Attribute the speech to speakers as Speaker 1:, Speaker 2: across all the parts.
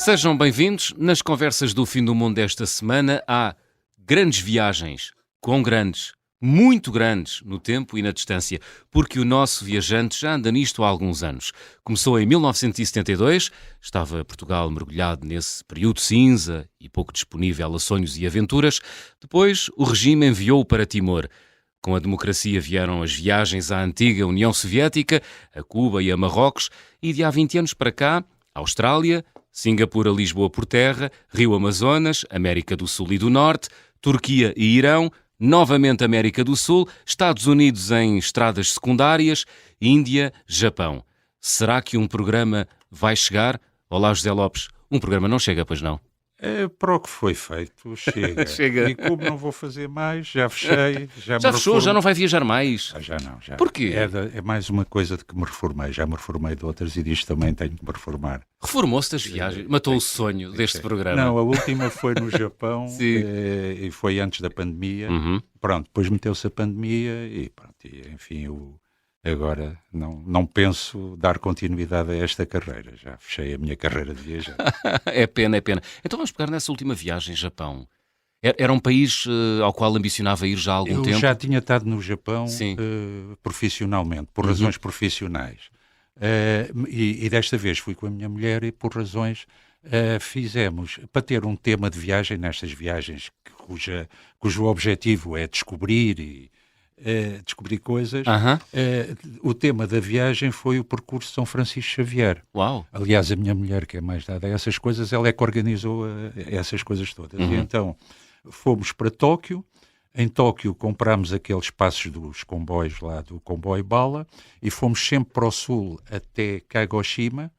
Speaker 1: Sejam bem-vindos. Nas conversas do Fim do Mundo desta semana há grandes viagens, quão grandes, muito grandes no tempo e na distância, porque o nosso viajante já anda nisto há alguns anos. Começou em 1972, estava Portugal mergulhado nesse período cinza e pouco disponível a sonhos e aventuras. Depois o regime enviou-o para Timor. Com a democracia vieram as viagens à antiga União Soviética, a Cuba e a Marrocos, e de há 20 anos para cá, Austrália, Singapura, Lisboa por terra, Rio Amazonas, América do Sul e do Norte, Turquia e Irão, novamente América do Sul, Estados Unidos em estradas secundárias, Índia, Japão. Será que um programa vai chegar? Olá, José Lopes. Um programa não chega, pois não?
Speaker 2: Para o que foi feito, chega.
Speaker 1: Chega.
Speaker 2: E como não vou fazer mais, já fechei.
Speaker 1: Já fechou? Já não vai viajar mais?
Speaker 2: Já não, já.
Speaker 1: Porquê?
Speaker 2: É mais uma coisa de que me reformei. Já me reformei de outras e disto também tenho que me reformar.
Speaker 1: Reformou-se das viagens? Matou o sonho deste programa?
Speaker 2: Não, a última foi no Japão
Speaker 1: Sim.
Speaker 2: e foi antes da pandemia.
Speaker 1: Uhum.
Speaker 2: Pronto, depois meteu-se a pandemia e pronto. E, enfim, agora não penso dar continuidade a esta carreira. Já fechei a minha carreira de viajar.
Speaker 1: É pena, é pena. Então vamos pegar nessa última viagem, Japão. Era um país ao qual ambicionava ir já há algum tempo?
Speaker 2: Eu já tinha estado no Japão profissionalmente, por razões profissionais. E desta vez fui com a minha mulher e por razões fizemos, para ter um tema de viagem, nestas viagens cujo objetivo é descobrir coisas, o tema da viagem foi o percurso de São Francisco Xavier.
Speaker 1: Uau.
Speaker 2: Aliás, a minha mulher, que é mais dada a essas coisas, ela é que organizou essas coisas todas. E então fomos para Tóquio. Em Tóquio comprámos aqueles passos dos comboios lá do comboio bala e fomos sempre para o sul até Kagoshima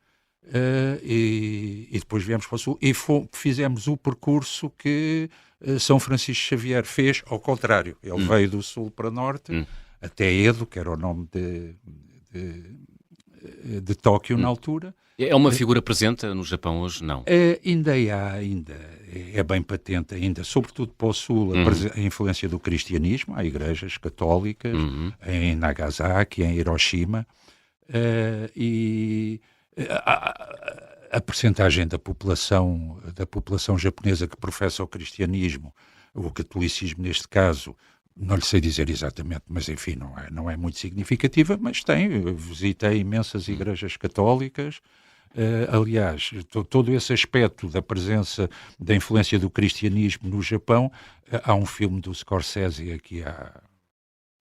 Speaker 2: e depois viemos para o sul e fizemos o percurso que São Francisco Xavier fez, ao contrário. Ele veio do sul para norte até Edo, que era o nome de Tóquio na altura.
Speaker 1: É uma figura presente no Japão hoje? Não.
Speaker 2: Ainda é bem patente ainda, sobretudo para o sul, a influência do cristianismo. Há igrejas católicas em Nagasaki, em Hiroshima, e a percentagem da população japonesa que professa o cristianismo, o catolicismo neste caso, não lhe sei dizer exatamente, mas enfim, não é muito significativa, mas visitei imensas igrejas católicas. Aliás, todo esse aspecto da presença, da influência do cristianismo no Japão, há um filme do Scorsese aqui há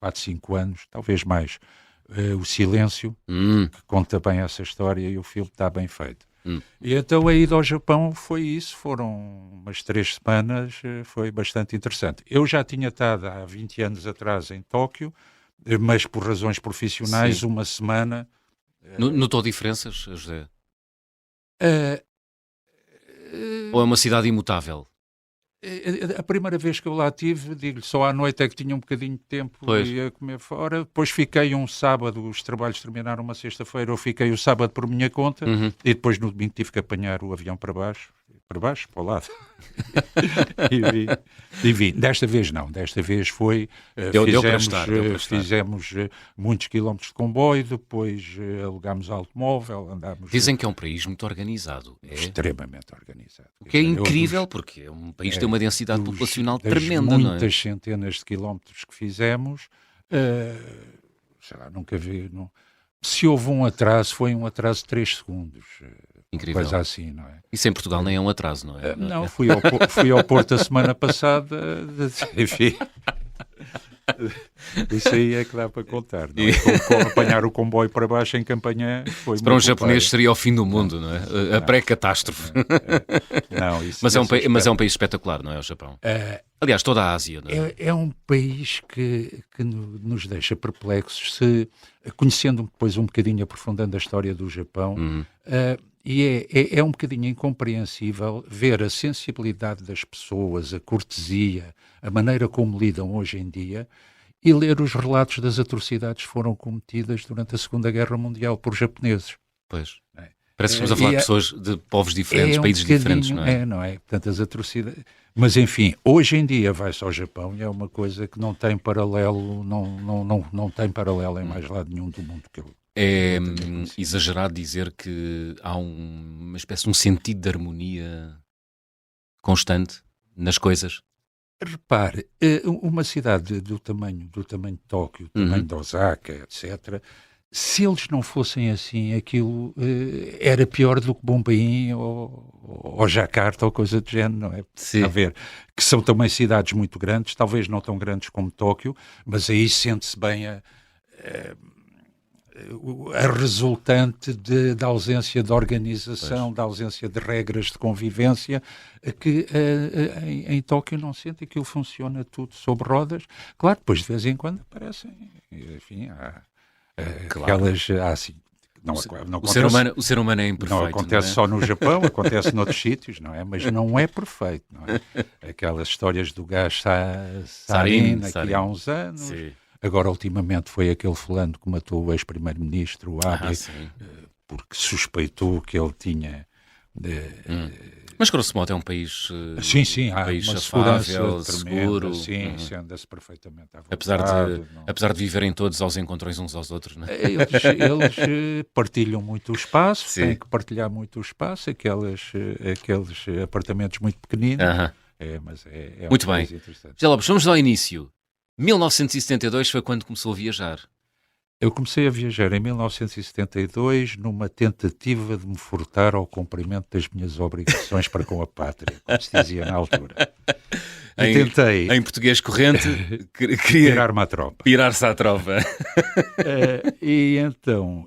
Speaker 2: 4, 5 anos, talvez mais, O Silêncio, que conta bem essa história e o filme está bem feito. E então a ida ao Japão foi isso, foram umas 3 semanas, foi bastante interessante. Eu já tinha estado há 20 anos atrás em Tóquio, mas por razões profissionais, uma semana...
Speaker 1: Notou diferenças, José? Ou é uma cidade imutável?
Speaker 2: A primeira vez que eu lá estive, digo-lhe, só à noite é que tinha um bocadinho de tempo e ia comer fora. Depois fiquei um sábado, os trabalhos terminaram uma sexta-feira, eu fiquei o sábado por minha conta e depois no domingo tive que apanhar o avião para baixo, para o lado. e vim. Desta vez não, desta vez foi... Fizemos muitos quilómetros de comboio, depois alugámos automóvel, andámos...
Speaker 1: Dizem que é um país muito organizado.
Speaker 2: Extremamente organizado.
Speaker 1: O que é incrível, porque é um país que tem uma densidade populacional tremenda, não é?
Speaker 2: Muitas centenas de quilómetros que fizemos, sei lá, nunca vi... Se houve um atraso, foi um atraso de 3 segundos.
Speaker 1: Incrível.
Speaker 2: Coisa assim, não é?
Speaker 1: Isso em Portugal nem é um atraso, não é?
Speaker 2: Não, fui ao Porto a semana passada, enfim... Isso aí é que dá para contar, não é? Apanhar o comboio para baixo em Campanhã foi
Speaker 1: para um japonês seria o fim do mundo, não é? A pré-catástrofe. Mas é um país espetacular, não é, o Japão? Aliás, toda a Ásia, não é?
Speaker 2: É um país que nos deixa perplexos, conhecendo depois um bocadinho, aprofundando a história do Japão, e é um bocadinho incompreensível ver a sensibilidade das pessoas, a cortesia, a maneira como lidam hoje em dia, e ler os relatos das atrocidades que foram cometidas durante a Segunda Guerra Mundial por japoneses.
Speaker 1: Pois. Parece que estamos a falar de pessoas de povos diferentes, países diferentes, não é?
Speaker 2: Não é? Portanto, as atrocidades... Mas, enfim, hoje em dia vai-se ao Japão e é uma coisa que não tem paralelo, não tem paralelo em mais lado nenhum do mundo que eu
Speaker 1: É
Speaker 2: não tinha conhecido.
Speaker 1: exagerado dizer que há uma espécie de um sentido de harmonia constante nas coisas.
Speaker 2: Repare, uma cidade do tamanho de Tóquio, do tamanho de Osaka, etc., se eles não fossem assim, aquilo era pior do que Bombaim ou Jacarta ou coisa do género, não é?
Speaker 1: Sim.
Speaker 2: A ver, que são também cidades muito grandes, talvez não tão grandes como Tóquio, mas aí sente-se bem a resultante da ausência de organização, da ausência de regras de convivência, que em Tóquio não sente, aquilo funciona tudo sobre rodas. Claro, depois de vez em quando aparecem, enfim, há aquelas, assim, não acontece,
Speaker 1: o ser humano é imperfeito.
Speaker 2: não acontece só no Japão, acontece noutros sítios, não é? Mas não é perfeito, não é? Aquelas histórias do gás Sarin, aqui há uns anos.
Speaker 1: Sim.
Speaker 2: Agora, ultimamente, foi aquele fulano que matou o ex-primeiro-ministro, o Abe, porque suspeitou que ele tinha...
Speaker 1: Mas Grosso Modo é um país,
Speaker 2: sim, há
Speaker 1: país
Speaker 2: uma
Speaker 1: afável,
Speaker 2: segurança
Speaker 1: seguro.
Speaker 2: Sim, anda-se perfeitamente à vontade.
Speaker 1: Apesar de viverem todos aos encontrões uns aos outros, não é?
Speaker 2: Eles partilham muito o espaço,
Speaker 1: Sim.
Speaker 2: têm que partilhar muito o espaço, aqueles apartamentos muito pequeninos. Mas é
Speaker 1: Muito
Speaker 2: uma
Speaker 1: bem.
Speaker 2: coisa interessante.
Speaker 1: Já Lopes, vamos ao início. 1972 foi quando começou a viajar.
Speaker 2: Eu comecei a viajar em 1972 numa tentativa de me furtar ao cumprimento das minhas obrigações para com a pátria, como se dizia na altura. E tentei...
Speaker 1: Em português corrente, queria
Speaker 2: tirar-me à tropa.
Speaker 1: Pirar-se à tropa.
Speaker 2: E então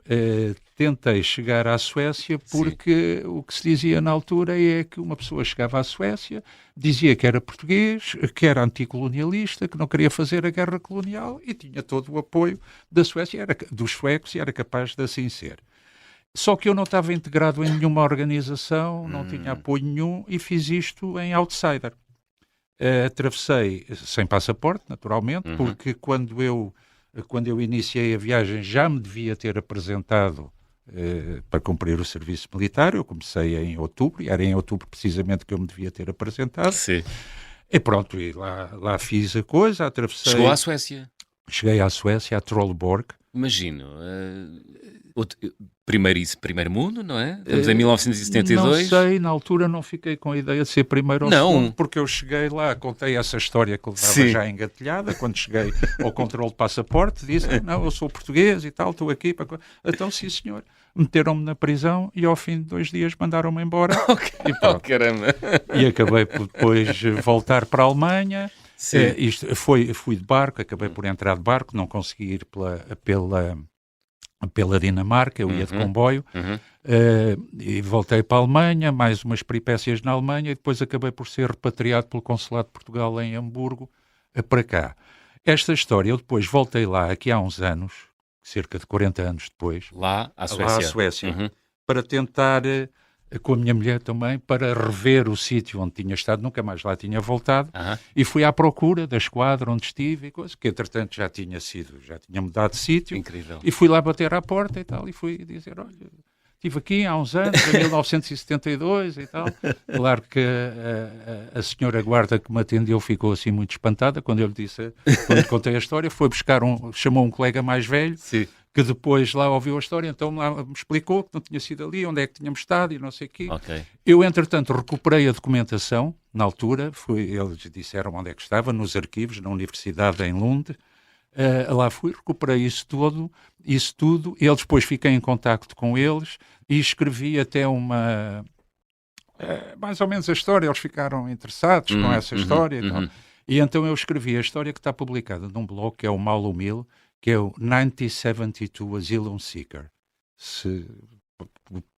Speaker 2: tentei chegar à Suécia porque o que se dizia na altura é que uma pessoa chegava à Suécia, dizia que era português, que era anticolonialista, que não queria fazer a guerra colonial e tinha todo o apoio da Suécia, dos suecos, e era capaz de assim ser. Só que eu não estava integrado em nenhuma organização, não tinha apoio nenhum e fiz isto em outsider. Atravessei sem passaporte, naturalmente, porque quando eu iniciei a viagem já me devia ter apresentado para cumprir o serviço militar. Eu comecei em outubro, e era em outubro precisamente que eu me devia ter apresentado.
Speaker 1: Sim.
Speaker 2: E pronto, e lá fiz a coisa, atravessei...
Speaker 1: Chegou à Suécia?
Speaker 2: Cheguei à Suécia, a Trollborg.
Speaker 1: Imagino. Primeiro mundo, não é? Estamos em 1972.
Speaker 2: Não sei, na altura não fiquei com a ideia de ser primeiro ou segundo, porque eu cheguei lá, contei essa história que levava já engatilhada. Quando cheguei ao controle de passaporte, disse: não, eu sou português e tal, estou aqui para... Então, sim senhor, meteram-me na prisão e ao fim de 2 dias mandaram-me embora.
Speaker 1: Caramba!
Speaker 2: E acabei por depois voltar para a Alemanha. Fui de barco, acabei por entrar de barco, não consegui ir pela Dinamarca, eu ia de comboio, e voltei para a Alemanha, mais umas peripécias na Alemanha, e depois acabei por ser repatriado pelo Consulado de Portugal em Hamburgo para cá. Esta história, eu depois voltei lá, aqui há uns anos, cerca de 40 anos depois,
Speaker 1: lá à Suécia,
Speaker 2: para tentar... com a minha mulher também, para rever o sítio onde tinha estado, nunca mais lá tinha voltado, e fui à procura da esquadra onde estive, e coisa, que entretanto já tinha mudado de sítio.
Speaker 1: Incrível.
Speaker 2: E fui lá bater à porta e tal, e fui dizer: olha, estive aqui há uns anos, em 1972 e tal. Claro que a senhora guarda que me atendeu ficou assim muito espantada quando eu lhe quando contei a história, foi buscar chamou um colega mais velho, que depois lá ouviu a história, então lá me explicou que não tinha sido ali, onde é que tínhamos estado e não sei o quê. Eu, entretanto, recuperei a documentação, na altura, eles disseram onde é que estava, nos arquivos, na Universidade em Lund. Lá fui, recuperei isso tudo, e depois fiquei em contacto com eles e escrevi até mais ou menos a história, eles ficaram interessados com essa história e tal. E então eu escrevi a história que está publicada num blog, que é o Malo Mil, que é o 1972 Asylum Seeker.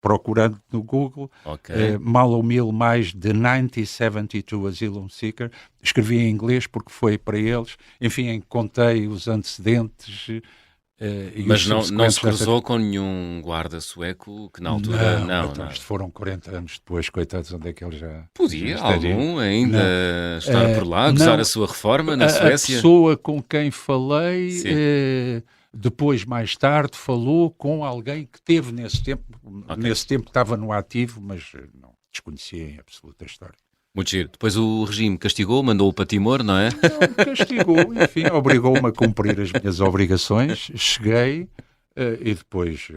Speaker 2: Procurando no Google, Malo Mil mais The 1972 Asylum Seeker. Escrevi em inglês porque foi para eles. Enfim, contei os antecedentes.
Speaker 1: Mas não se cruzou com nenhum guarda sueco que na altura... Não.
Speaker 2: Isto foram 40 anos depois, coitados, onde é que ele já...
Speaker 1: Podia algum ainda estar por lá, gozar a sua reforma na Suécia?
Speaker 2: A pessoa com quem falei, depois, mais tarde, falou com alguém que teve nesse tempo. Nesse tempo estava no ativo, mas não desconhecia em absoluta a história.
Speaker 1: Muito giro. Depois o regime castigou, mandou-o para Timor, não é?
Speaker 2: Não, castigou, enfim, obrigou-me a cumprir as minhas obrigações. Cheguei, e depois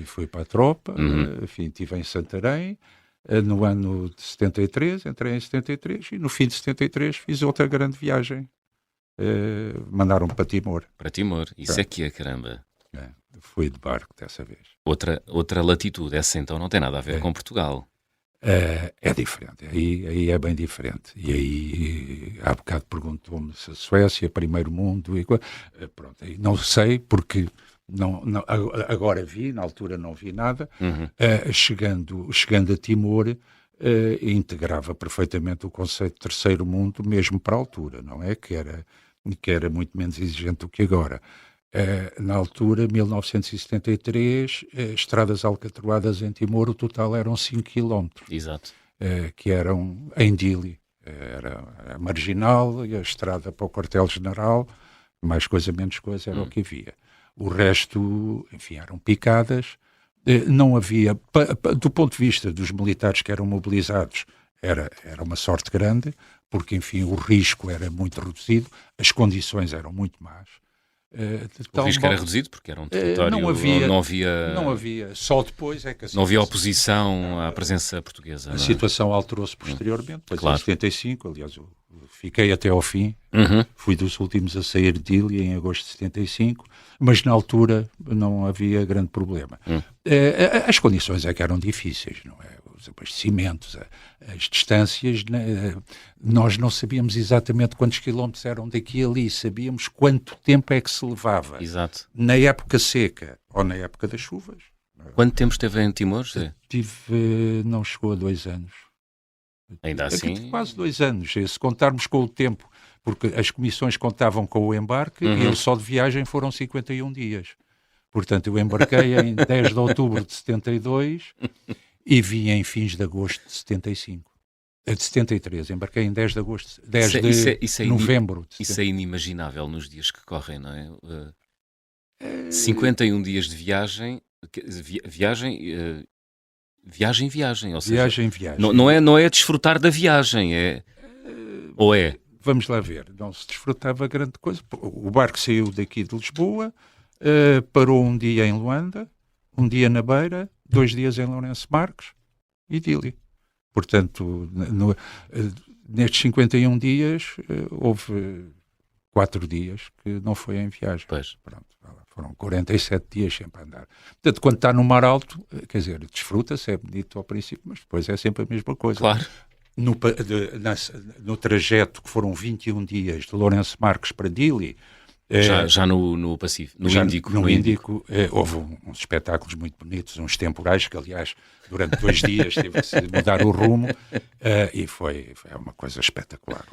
Speaker 2: fui para a tropa, enfim, estive em Santarém, no ano de 73, entrei em 73 e no fim de 73 fiz outra grande viagem. Mandaram-me para Timor.
Speaker 1: Para Timor, isso é que é, caramba.
Speaker 2: Fui de barco dessa vez.
Speaker 1: Outra latitude, essa então não tem nada a ver com Portugal.
Speaker 2: É diferente, aí é bem diferente. E aí, há bocado perguntou-me se a Suécia, primeiro mundo, pronto, aí não sei, porque agora vi, na altura não vi nada. Chegando a Timor, integrava perfeitamente o conceito de terceiro mundo, mesmo para a altura, não é? Que era muito menos exigente do que agora. Na altura, 1973, estradas alcatroadas em Timor, o total eram 5 km.
Speaker 1: Exato.
Speaker 2: Que eram em Dili. Era a marginal e a estrada para o quartel-general, mais coisa, menos coisa, era o que havia. O resto, enfim, eram picadas. Não havia, do ponto de vista dos militares que eram mobilizados, era uma sorte grande, porque, enfim, o risco era muito reduzido, as condições eram muito más.
Speaker 1: O risco era reduzido porque era um território
Speaker 2: não havia, só depois é que
Speaker 1: não havia oposição à presença portuguesa.
Speaker 2: A situação alterou-se posteriormente, depois em 75, aliás, eu fiquei até ao fim, fui dos últimos a sair de Dili em agosto de 75, mas na altura não havia grande problema. As condições é que eram difíceis, não é? Os abastecimentos, as distâncias, nós não sabíamos exatamente quantos quilómetros eram daqui a ali, sabíamos quanto tempo é que se levava.
Speaker 1: Exato.
Speaker 2: Na época seca ou na época das chuvas.
Speaker 1: Quanto tempo esteve em Timor?
Speaker 2: Não chegou a 2 anos.
Speaker 1: Ainda assim?
Speaker 2: Quase 2 anos, se contarmos com o tempo, porque as comissões contavam com o embarque e ele só de viagem foram 51 dias. Portanto, eu embarquei em 10 de outubro de 72 e vim em fins de agosto de 75. De 73, embarquei em 10 de agosto, 10 de novembro.
Speaker 1: Isso é inimaginável nos dias que correm, não é? 51 dias de viagem, viagem, ou seja,
Speaker 2: viagem.
Speaker 1: Não é desfrutar da viagem, ou é?
Speaker 2: Vamos lá ver, não se desfrutava grande coisa. O barco saiu daqui de Lisboa, parou um dia em Luanda, um dia na Beira, 2 dias em Lourenço Marques e Dili. Portanto, nestes 51 dias, houve 4 dias que não foi em viagem.
Speaker 1: Pois.
Speaker 2: Pronto, foram 47 dias sempre a andar. Portanto, quando está no mar alto, quer dizer, desfruta-se, é bonito ao princípio, mas depois é sempre a mesma coisa.
Speaker 1: Claro.
Speaker 2: No trajeto que foram 21 dias de Lourenço Marques para Dili,
Speaker 1: já no Pacífico, no Índico.
Speaker 2: Houve uns espetáculos muito bonitos, uns temporais, que aliás durante 2 dias teve que se mudar o rumo, e foi uma coisa espetacular.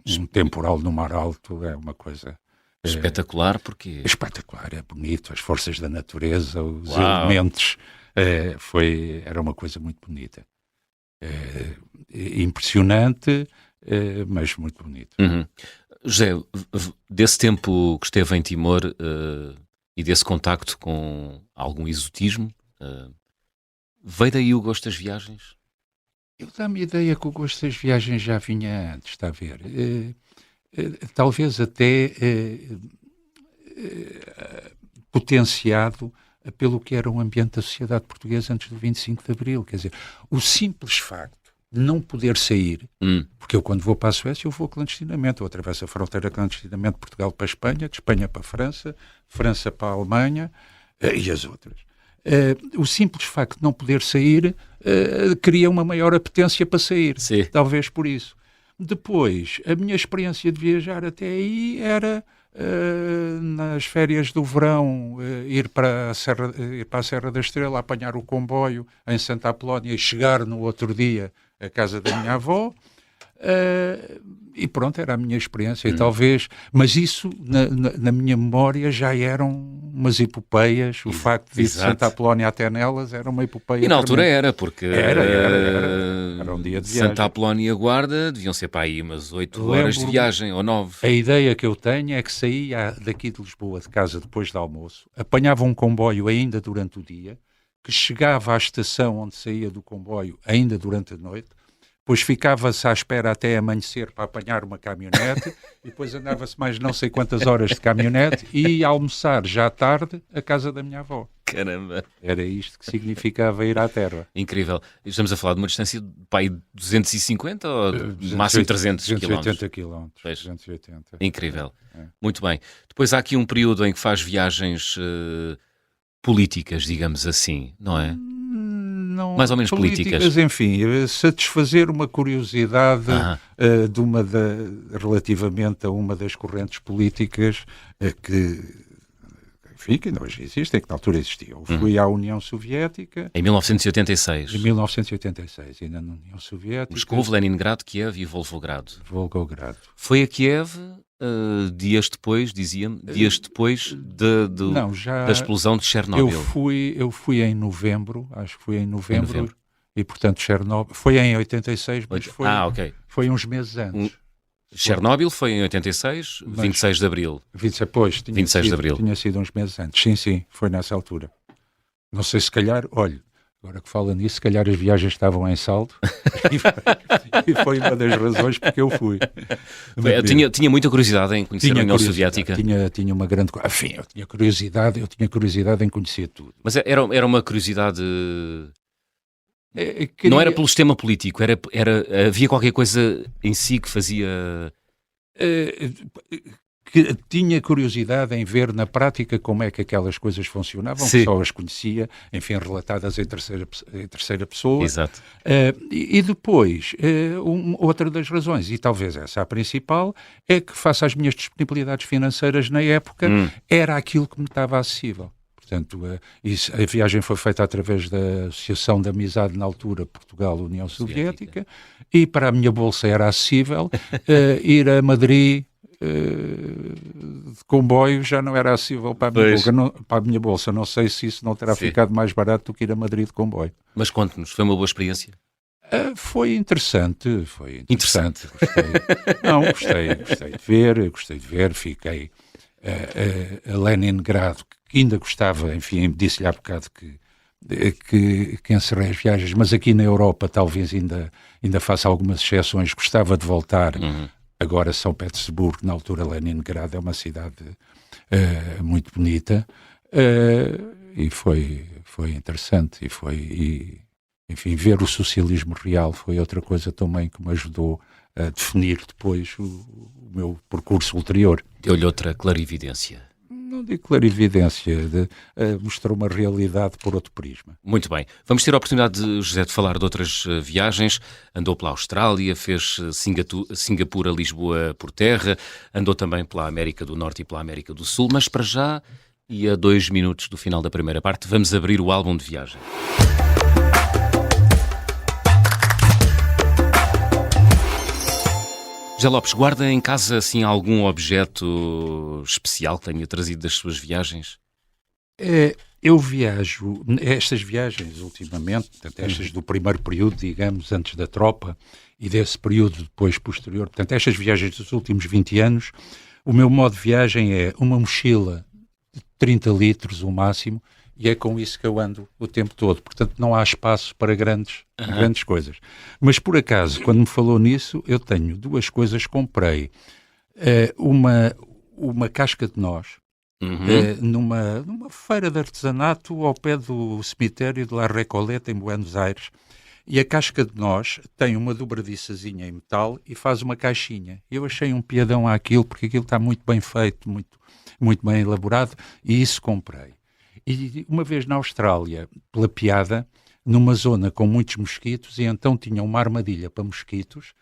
Speaker 2: Um temporal no mar alto é uma coisa...
Speaker 1: Espetacular porque...
Speaker 2: Espetacular, é bonito, as forças da natureza, os elementos, era uma coisa muito bonita. Impressionante, mas muito bonito.
Speaker 1: José, desse tempo que esteve em Timor e desse contacto com algum exotismo, veio daí o gosto das viagens?
Speaker 2: Eu dá-me a ideia que o gosto das viagens já vinha antes, está a ver? Talvez até potenciado pelo que era o ambiente da sociedade portuguesa antes do 25 de Abril. Quer dizer, o simples facto de não poder sair, porque eu quando vou para a Suécia eu vou clandestinamente, eu atravesso a fronteira clandestinamente de Portugal para a Espanha, de Espanha para a França, França para a Alemanha e as outras. O simples facto de não poder sair cria uma maior apetência para sair.
Speaker 1: Sim.
Speaker 2: Talvez por isso. Depois, a minha experiência de viajar até aí era nas férias do verão ir para a Serra da Estrela, apanhar o comboio em Santa Apolónia e chegar no outro dia à casa da minha avó. E pronto, era a minha experiência e talvez, mas isso na minha memória já eram umas epopeias, o facto de ir de Santa Apolónia até nelas era uma epopeia.
Speaker 1: E na altura era, porque
Speaker 2: era um dia de viagem.
Speaker 1: Santa Apolónia e Guarda deviam ser para aí umas 8 horas de viagem ou 9.
Speaker 2: A ideia que eu tenho é que saía daqui de Lisboa de casa depois do almoço, apanhava um comboio ainda durante o dia, que chegava à estação onde saía do comboio ainda durante a noite, depois ficava-se à espera até amanhecer para apanhar uma caminhonete, e depois andava-se mais não sei quantas horas de caminhonete e ia almoçar já à tarde à casa da minha avó.
Speaker 1: Caramba!
Speaker 2: Era isto que significava ir à terra.
Speaker 1: Incrível. Estamos a falar de uma distância de pai 250 ou máximo 300
Speaker 2: 280
Speaker 1: quilómetros?
Speaker 2: quilómetros. 280.
Speaker 1: Incrível. Muito bem. Depois há aqui um período em que faz viagens políticas, digamos assim, não é?
Speaker 2: Não,
Speaker 1: mais ou menos políticas.
Speaker 2: Enfim, satisfazer uma curiosidade relativamente a uma das correntes políticas que não hoje existem, que na altura existiam. Eu fui à União Soviética.
Speaker 1: Em 1986.
Speaker 2: Em 1986, ainda na União Soviética.
Speaker 1: Moscou, Leningrado, Kiev e Volgogrado.
Speaker 2: Volgogrado.
Speaker 1: Foi a Kiev dias depois, dizia-me, da explosão de Chernobyl.
Speaker 2: Eu fui em novembro, acho que fui em novembro. E, portanto, Chernobyl... Foi em 86, mas foi uns meses antes.
Speaker 1: Chernobyl foi em 86, 26 de Abril.
Speaker 2: 26 de Abril. Tinha sido uns meses antes. Sim, foi nessa altura. Não sei, se calhar, olha, agora que fala nisso, se calhar as viagens estavam em saldo e foi uma das razões porque eu fui.
Speaker 1: Eu tinha muita curiosidade em conhecer a União Soviética.
Speaker 2: Tinha uma grande... Enfim, eu tinha curiosidade em conhecer tudo.
Speaker 1: Mas era uma curiosidade... Não era pelo sistema político, havia qualquer coisa em si que fazia...
Speaker 2: Que tinha curiosidade em ver na prática como é que aquelas coisas funcionavam, que só as conhecia, enfim, relatadas em terceira pessoa.
Speaker 1: Exato.
Speaker 2: E depois, outra das razões, e talvez essa a principal, é que face às minhas disponibilidades financeiras na época, era aquilo que me estava acessível. Portanto, a viagem foi feita através da Associação de Amizade, na altura, Portugal-União Soviética, e para a minha bolsa era acessível. Ir a Madrid de comboio já não era acessível para a minha bolsa. Não sei se isso não terá ficado mais barato do que ir a Madrid de comboio.
Speaker 1: Mas conte-nos, foi uma boa experiência?
Speaker 2: Foi interessante. Gostei. Não, gostei de ver. Fiquei a Leningrado, que ainda gostava, enfim, disse-lhe há bocado que encerrei as viagens, mas aqui na Europa talvez ainda faça algumas exceções. Gostava de voltar. Agora São Petersburgo, na altura Leningrado, é uma cidade muito bonita, e foi interessante, enfim, ver o socialismo real foi outra coisa também que me ajudou a definir depois o meu percurso ulterior.
Speaker 1: Deu-lhe outra clarividência.
Speaker 2: Não digo clarividência, mostrou uma realidade por outro prisma.
Speaker 1: Muito bem. Vamos ter a oportunidade, José, de falar de outras viagens. Andou pela Austrália, fez Singapura, Lisboa por terra, andou também pela América do Norte e pela América do Sul, mas para já, e a 2 minutos do final da primeira parte, vamos abrir o álbum de viagem. José Lopes, guarda em casa assim algum objeto especial que tenha trazido das suas viagens?
Speaker 2: Eu viajo, estas viagens ultimamente, portanto, estas do primeiro período, digamos, antes da tropa, e desse período depois posterior, portanto, estas viagens dos últimos 20 anos, o meu modo de viagem é uma mochila de 30 litros, o máximo, e é com isso que eu ando o tempo todo. Portanto, não há espaço para grandes coisas. Mas, por acaso, quando me falou nisso, eu tenho 2 coisas. Comprei uma casca de noz numa feira de artesanato ao pé do cemitério de La Recoleta, em Buenos Aires. E a casca de noz tem uma dobradiçazinha em metal e faz uma caixinha. Eu achei um piadão àquilo, porque aquilo está muito bem feito, muito bem elaborado, e isso comprei. E uma vez na Austrália, pela piada, numa zona com muitos mosquitos, e então tinha uma armadilha para mosquitos,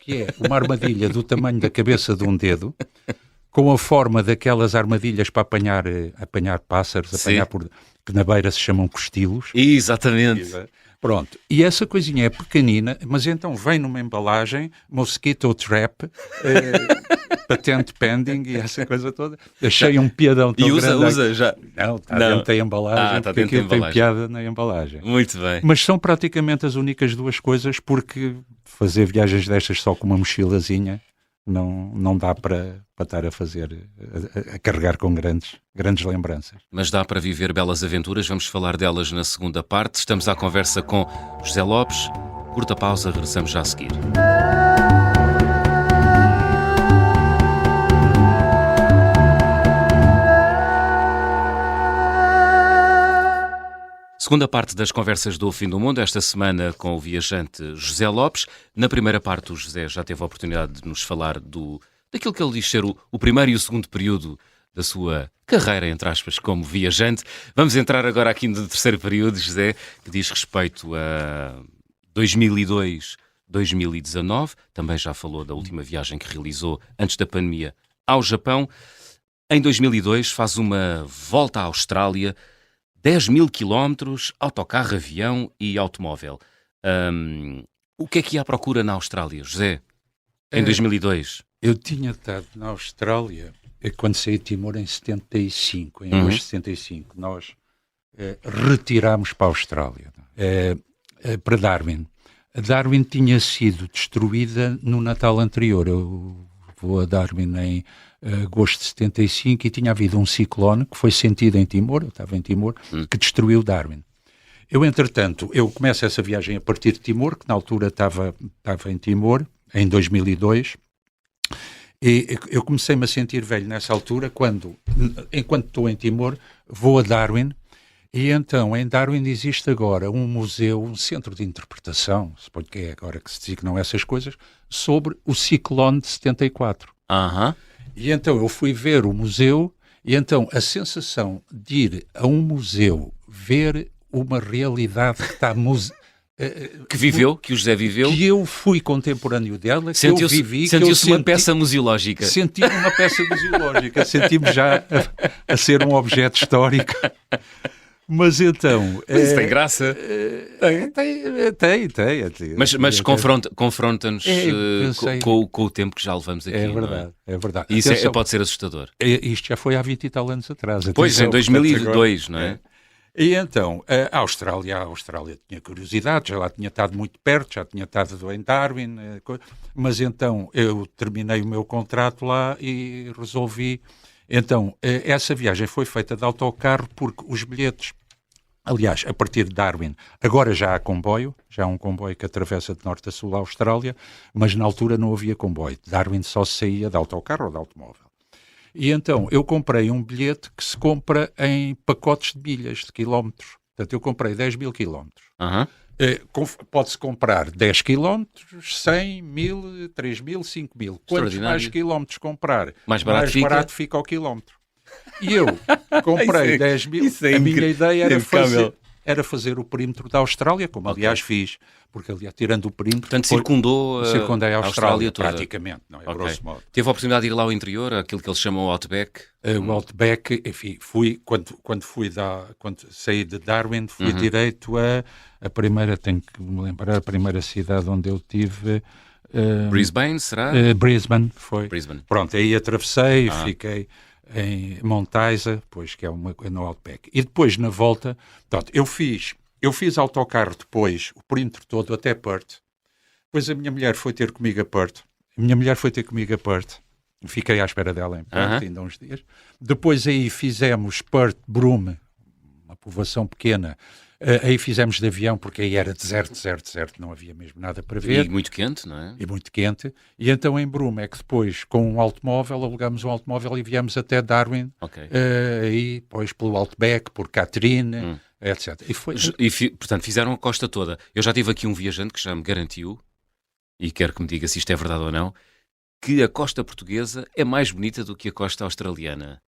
Speaker 2: que é uma armadilha do tamanho da cabeça de um dedo, com a forma daquelas armadilhas para apanhar pássaros, que na beira se chamam costilos.
Speaker 1: Exatamente.
Speaker 2: Pronto. E essa coisinha é pequenina, mas então vem numa embalagem, mosquito trap, patente pending e essa coisa toda. Achei um piadão tão grande.
Speaker 1: E usa já?
Speaker 2: Não, está dentro da embalagem, porque aquilo tem piada na embalagem.
Speaker 1: Muito bem.
Speaker 2: Mas são praticamente as únicas 2 coisas, porque fazer viagens destas só com uma mochilazinha não dá para estar a carregar com grandes lembranças.
Speaker 1: Mas dá para viver belas aventuras, vamos falar delas na segunda parte. Estamos à conversa com José Lopes. Curta pausa, regressamos já a seguir. Segunda parte das conversas do Fim do Mundo, esta semana com o viajante José Lopes. Na primeira parte o José já teve a oportunidade de nos falar daquilo que ele diz ser o primeiro e o segundo período da sua carreira, entre aspas, como viajante. Vamos entrar agora aqui no terceiro período, José, que diz respeito a 2002, 2019. Também já falou da última viagem que realizou antes da pandemia ao Japão. Em 2002 faz uma volta à Austrália, 10.000 quilómetros, autocarro, avião e automóvel. O que é que ia à procura na Austrália, José, em 2002?
Speaker 2: Eu tinha estado na Austrália quando saí de Timor em 75, em agosto de 75. Nós retirámos para a Austrália, para Darwin. A Darwin tinha sido destruída no Natal anterior. Eu vou a Darwin em agosto de 75 e tinha havido um ciclone que foi sentido em Timor, eu estava em Timor, que destruiu Darwin. Eu começo essa viagem a partir de Timor, que na altura estava em Timor, em 2002, e eu comecei-me a sentir velho nessa altura, enquanto estou em Timor, vou a Darwin, e então em Darwin existe agora um museu, um centro de interpretação, suponho que é agora que se designam essas coisas, sobre o ciclone de 74. E então eu fui ver o museu, e então a sensação de ir a um museu, ver uma realidade que está...
Speaker 1: que o José viveu.
Speaker 2: Que eu fui contemporâneo dela, que eu vivi.
Speaker 1: Sentiu-se uma peça museológica.
Speaker 2: Senti-me uma peça museológica, senti-me já a ser um objeto histórico. Mas então...
Speaker 1: Isso tem graça.
Speaker 2: Tem.
Speaker 1: Mas confronta-nos com o tempo que já levamos aqui.
Speaker 2: É verdade.
Speaker 1: E isso pode ser assustador.
Speaker 2: Isto já foi há 20 e tal anos atrás.
Speaker 1: Pois, em 2002, não é?
Speaker 2: E então, a Austrália tinha curiosidade, já lá tinha estado muito perto, já tinha estado em Darwin, mas então eu terminei o meu contrato lá e resolvi... Então, essa viagem foi feita de autocarro porque os bilhetes, aliás, a partir de Darwin, agora já há comboio, já há um comboio que atravessa de norte a sul a Austrália, mas na altura não havia comboio. Darwin só saía de autocarro ou de automóvel. E então eu comprei um bilhete que se compra em pacotes de milhas, de quilómetros. Portanto, eu comprei 10.000 quilómetros. Pode-se comprar 10 quilómetros, 100, 1.000, 3.000, 5.000. Quantos mais quilómetros comprar, mais barato fica o quilómetro. E eu comprei 10.000. A minha ideia era fazer o perímetro da Austrália, como aliás fiz, porque aliás, tirando o perímetro...
Speaker 1: Portanto, circundei
Speaker 2: a Austrália
Speaker 1: toda.
Speaker 2: Praticamente, não é? Grosso modo.
Speaker 1: Teve a oportunidade de ir lá ao interior, aquilo que eles chamam o Outback?
Speaker 2: O Outback, enfim, quando saí de Darwin, fui direito a primeira, tenho que me lembrar, a primeira cidade onde eu tive...
Speaker 1: Brisbane, será?
Speaker 2: Brisbane, foi.
Speaker 1: Brisbane.
Speaker 2: Pronto, aí atravessei, fiquei em Mount Isa, pois, que é no Outback. E depois, na volta, pronto, eu fiz autocarro depois, o perímetro todo até Perth. Depois a minha mulher foi ter comigo a Perth. Fiquei à espera dela em Perth ainda uns dias. Depois aí fizemos Perth, Broome, uma povoação pequena. Aí fizemos de avião, porque aí era deserto, não havia mesmo nada para ver.
Speaker 1: E muito quente, não é?
Speaker 2: E muito quente. E então em Broome é que depois, com um automóvel, alugámos um automóvel e viemos até Darwin. E depois pelo Outback, por Catherine, etc.
Speaker 1: Portanto, fizeram a costa toda. Eu já tive aqui um viajante que já me garantiu, e quero que me diga se isto é verdade ou não, que a costa portuguesa é mais bonita do que a costa australiana.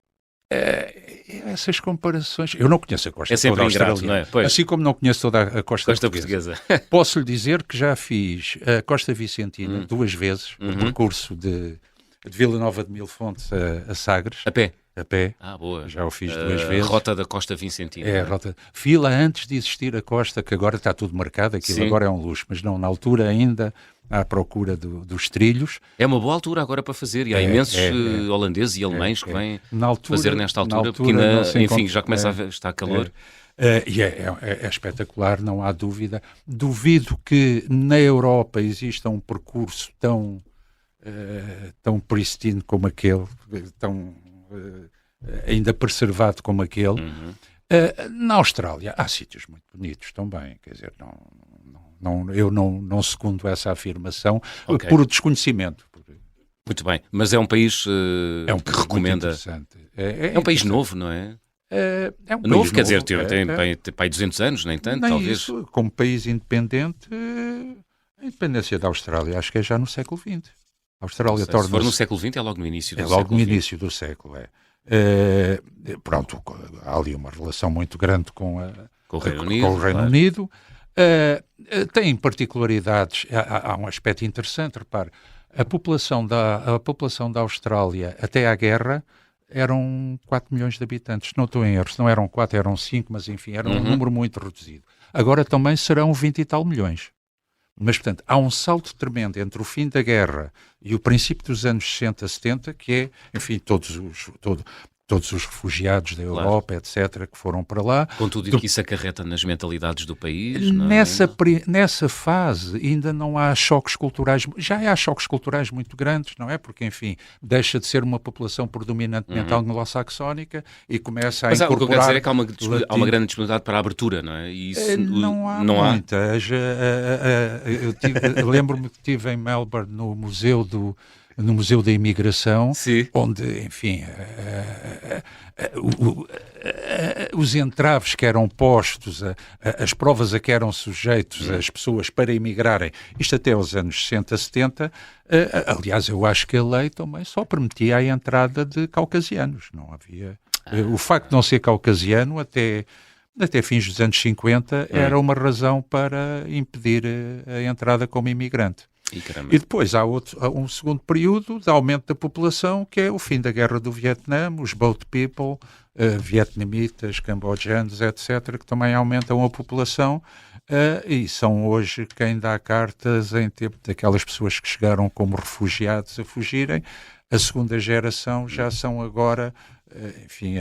Speaker 2: Essas comparações... Eu não conheço a costa
Speaker 1: é sempre
Speaker 2: toda
Speaker 1: ingrato,
Speaker 2: australiana,
Speaker 1: não é? Pois.
Speaker 2: Assim como não conheço toda a costa portuguesa. Posso-lhe dizer que já fiz a Costa Vicentina 2 vezes, o percurso de Vila Nova de Mil Fontes a Sagres.
Speaker 1: A pé?
Speaker 2: A pé.
Speaker 1: Boa.
Speaker 2: Já o fiz 2 vezes.
Speaker 1: Rota da Costa Vicentina.
Speaker 2: Rota. Fila antes de existir a costa, que agora está tudo marcado, aquilo agora é um luxo, mas não, na altura ainda... à procura dos trilhos.
Speaker 1: É uma boa altura agora para fazer, e há imensos holandeses e alemães que vêm fazer nesta altura, porque enfim, já começa a estar calor.
Speaker 2: E é espetacular, não há dúvida. Duvido que na Europa exista um percurso tão pristino como aquele, tão ainda preservado como aquele. Na Austrália há sítios muito bonitos também, quer dizer, Eu não segundo essa afirmação
Speaker 1: Ok.
Speaker 2: por desconhecimento.
Speaker 1: Muito bem, mas é um país que
Speaker 2: Muito
Speaker 1: recomenda.
Speaker 2: interessante.
Speaker 1: É um país novo, não é?
Speaker 2: É um
Speaker 1: Novo,
Speaker 2: país
Speaker 1: quer dizer,
Speaker 2: novo,
Speaker 1: tem para aí 200 anos, nem tanto,
Speaker 2: nem
Speaker 1: talvez.
Speaker 2: isso, como país independente, a independência da Austrália, acho que é já no século XX. A Austrália
Speaker 1: Se for no
Speaker 2: torna-se...
Speaker 1: século XX, é logo no início do
Speaker 2: É logo
Speaker 1: século
Speaker 2: no
Speaker 1: XX.
Speaker 2: início do século, pronto, há ali uma relação muito grande com
Speaker 1: Com o Reino Unido.
Speaker 2: o Reino
Speaker 1: Claro.
Speaker 2: Unido. Tem particularidades, há um aspecto interessante, repare, a população da Austrália até à guerra eram 4 milhões de habitantes, não estou em erro, se não eram 4, eram 5, mas enfim, era um número muito reduzido. Agora também serão 20 e tal milhões. Mas, portanto, há um salto tremendo entre o fim da guerra e o princípio dos anos 60, 70, que é, enfim, todos os refugiados da Europa, etc., que foram para lá.
Speaker 1: Com tudo o que isso acarreta nas mentalidades do país, não é?
Speaker 2: Nessa fase ainda não há choques culturais, já há choques culturais muito grandes, não é? Porque, enfim, deixa de ser uma população predominantemente anglo-saxónica e começa a
Speaker 1: Mas
Speaker 2: incorporar...
Speaker 1: o que eu quero dizer é que há uma grande disponibilidade para a abertura, não é? E isso,
Speaker 2: Não há muita. Eu lembro-me que estive em Melbourne no Museu da Imigração,
Speaker 1: Sim.
Speaker 2: onde, enfim, os entraves que eram postos, as provas a que eram sujeitos as pessoas para emigrarem, isto até aos anos 60, 70, aliás, eu acho que a lei também só permitia a entrada de caucasianos, não havia... O facto de não ser caucasiano até fins dos anos 50 era uma razão para impedir a entrada como imigrante. E depois há um segundo período de aumento da população, que é o fim da Guerra do Vietnã, os boat people, vietnamitas, cambojanos, etc., que também aumentam a população e são hoje quem dá cartas em tempo daquelas pessoas que chegaram como refugiados a fugirem. A segunda geração já são agora, enfim,